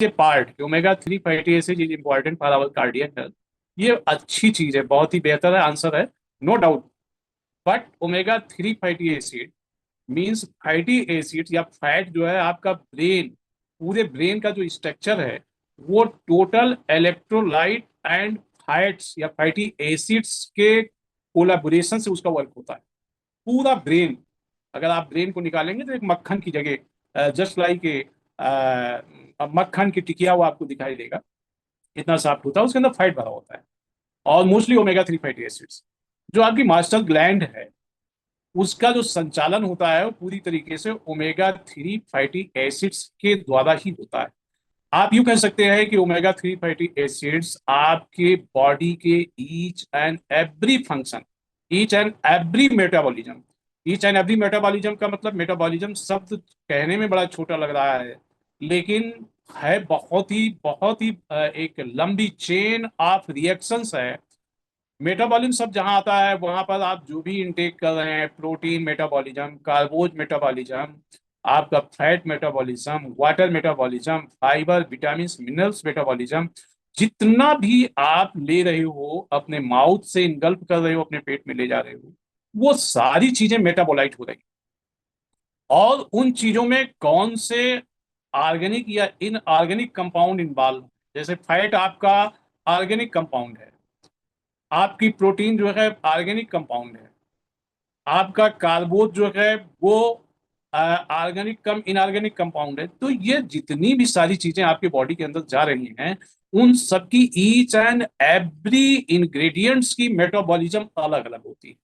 ये part omega 3 fatty acid is important for our cardiac health. ये अच्छी चीज है, बहुत ही बेहतर है, आंसर है, no doubt. But omega 3 fatty acid means fatty acid या फैट जो है आपका ब्रेन, पूरे ब्रेन का जो स्ट्रक्चर है वो टोटल इलेक्ट्रोलाइट एंड फैट्स या फैटी एसिड्स के कोलाबोरेशन से उसका वर्क होता है। पूरा ब्रेन, अगर आप ब्रेन को निकालेंगे तो एक मक्खन की जगह, जस्ट लाइक ए मक्खन की टिकिया वो आपको दिखाई देगा, इतना सॉफ्ट होता है, उसके अंदर फैट भरा होता है और मोस्टली ओमेगा 3 फैटी एसिड्स। जो आपकी मास्टर ग्लैंड है उसका जो संचालन होता है वो पूरी तरीके से ओमेगा 3 फैटी एसिड्स के द्वारा ही होता है। आप यूं कह सकते हैं कि ओमेगा 3 फैटी एसिड्स आपके बॉडी के each and every function, each and every metabolism, each and every metabolism का मतलब, मेटाबॉलिज्म शब्द कहने में बड़ा छोटा लग रहा है लेकिन है बहुत ही एक लंबी चेन ऑफ रिएक्शंस है। मेटाबॉलिज्म सब जहां आता है वहां पर आप जो भी इनटेक कर रहे हैं, प्रोटीन मेटाबॉलिज्म, कार्बोज मेटाबॉलिज्म, आपका fat metabolism, water metabolism, fibre, vitamin, minerals metabolism, जितना भी आप ले रहे हो अपने माउथ से इनगल्प कर रहे हो, अपने पेट में ले जा रहे हो, वो सारी चीजें मेटाबोलाइट हो रही। और उन चीजों में कौन से ऑर्गेनिक या इनऑर्गेनिक कंपाउंड इन्वॉल्व, जैसे फैट आपका ऑर्गेनिक कंपाउंड है, आपकी प्रोटीन जो है ऑर्गेनिक कंपाउंड है, आपका कार्बोज जो है वो ऑर्गेनिक कम इनऑर्गेनिक कंपाउंड है। तो ये जितनी भी सारी चीजें आपके बॉडी के अंदर जा रही हैं उन सबकी ईच एंड एवरी इंग्रेडिएंट्स की मेटाबॉलिज्म अलग अलग होती है।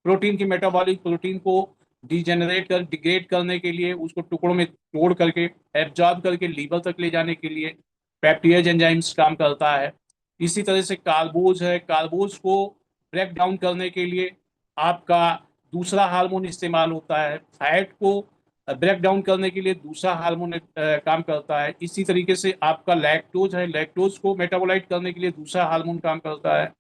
प्रोटीन की मेटाबॉलिक, प्रोटीन को डिग्रेड करने के लिए, उसको टुकड़ों में तोड़ करके एब्जॉर्ब करके लीवर तक ले जाने के लिए पेप्टाइड एंजाइम्स काम करता है। इसी तरह से कार्बोज है, कार्बोज को ब्रेक डाउन करने के लिए आपका दूसरा हार्मोन इस्तेमाल होता है, फैट को ब्रेक डाउन करने के लिए दूसरा हार्मोन काम करता है। इसी तरीके से आपका लैक्टोज है, लैक्टोज को मेटाबोलाइट करने के लिए दूसरा हार्मोन काम करता है।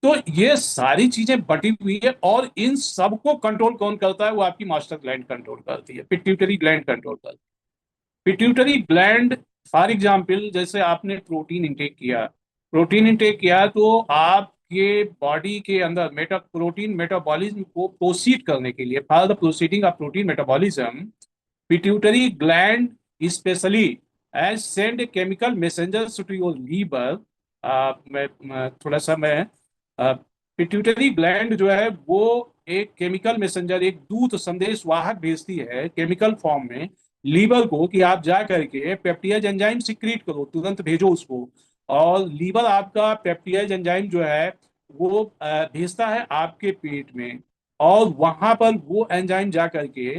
तो ये सारी चीजें बटी हुई है और इन सबको कंट्रोल कौन करता है? वो आपकी मास्टर ग्लैंड कंट्रोल करती है, पिट्यूटरी ग्लैंड कंट्रोल करती है। पिट्यूटरी ग्लैंड, फॉर एग्जाम्पल, जैसे आपने प्रोटीन इंटेक किया तो आपके बॉडी के अंदर प्रोटीन मेटाबॉलिज्म को प्रोसीड करने के लिए, for the proceeding of protein metabolism, pituitary gland specially as send chemical messengers to your liver. थोड़ा सा मैं पिट्यूटरी ग्लैंड जो है वो एक केमिकल मैसेंजर, एक दूत संदेश वाहक भेजती है केमिकल फॉर्म में लीवर को कि आप जा करके पेप्टाइड एंजाइम सिक्रीट करो, तुरंत भेजो उसको। और लीवर आपका पेप्टाइड एंजाइम जो है वो भेजता है आपके पेट में, और वहां पर वो एंजाइम जा करके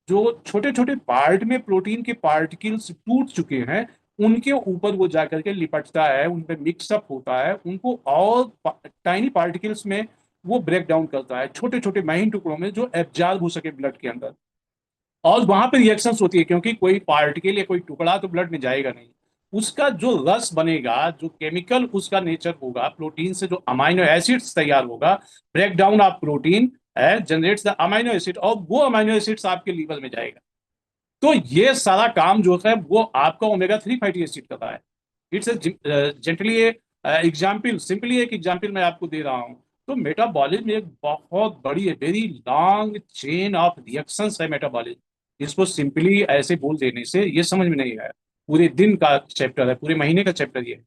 जो छोटे छोटे पार्ट में प्रोटीन के पार्टिकल्स टूट चुके हैं उनके ऊपर वो जाकर के लिपटता है, उन पे मिक्सअप होता है, उनको और टाइनी पार्टिकल्स में वो ब्रेक डाउन करता है, छोटे छोटे महीन टुकड़ों में, जो एब्जॉर्ब हो सके ब्लड के अंदर। और वहां पे रिएक्शंस होती है, क्योंकि कोई पार्टिकल या कोई टुकड़ा तो ब्लड में जाएगा नहीं, उसका जो रस बनेगा, जो केमिकल उसका नेचर होगा, प्रोटीन से जो अमाइनो एसिड्स तैयार होगा, break down of protein generates the amino acid, और वो अमाइनो एसिड्स आपके लीवर में जाएगा। तो ये सारा काम जो है वो आपका ओमेगा 3 फैटी एसिड कर रहा है। इट्स जेंटली एग्जाम्पल, सिंपली एक एग्जाम्पल मैं आपको दे रहा हूँ। तो मेटाबॉलिज्म एक बहुत बड़ी है, very long chain of reactions है मेटाबॉलिज्म। इसको सिंपली ऐसे बोल देने से ये समझ में नहीं आया, पूरे दिन का चैप्टर है, पूरे महीने का चैप्टर ये है।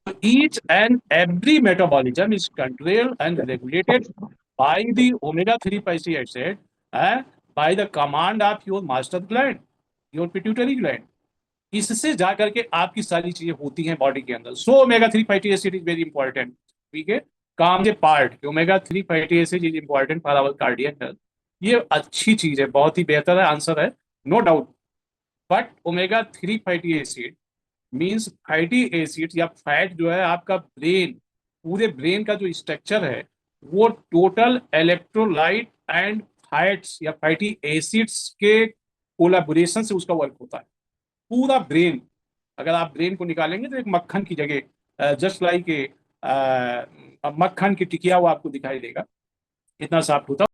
तो each and every metabolism is controlled and regulated by the omega 3 fatty acid, by the command of your master gland, your pituitary gland। इससे जा करके आपकी सारी चीजें होती हैं बॉडी के अंदर। So omega 3 fatty acid is very important. ठीक है, काम के part omega 3 fatty acid is important for our cardiac health. ये अच्छी चीज है, बहुत ही बेहतर है, आंसर है, no doubt. But omega 3 fatty acid means fatty acid या फैट जो है आपका ब्रेन, पूरे ब्रेन का जो स्ट्रक्चर है वो टोटल इलेक्ट्रोलाइट एंड फैट्स या फैटी एसिड्स के कोलाबोरेशन से उसका वर्क होता है। पूरा ब्रेन, अगर आप ब्रेन को निकालेंगे तो एक मक्खन की जगह, जस्ट लाइक ए मक्खन की टिकिया वो आपको दिखाई देगा, इतना सॉफ्ट होता है।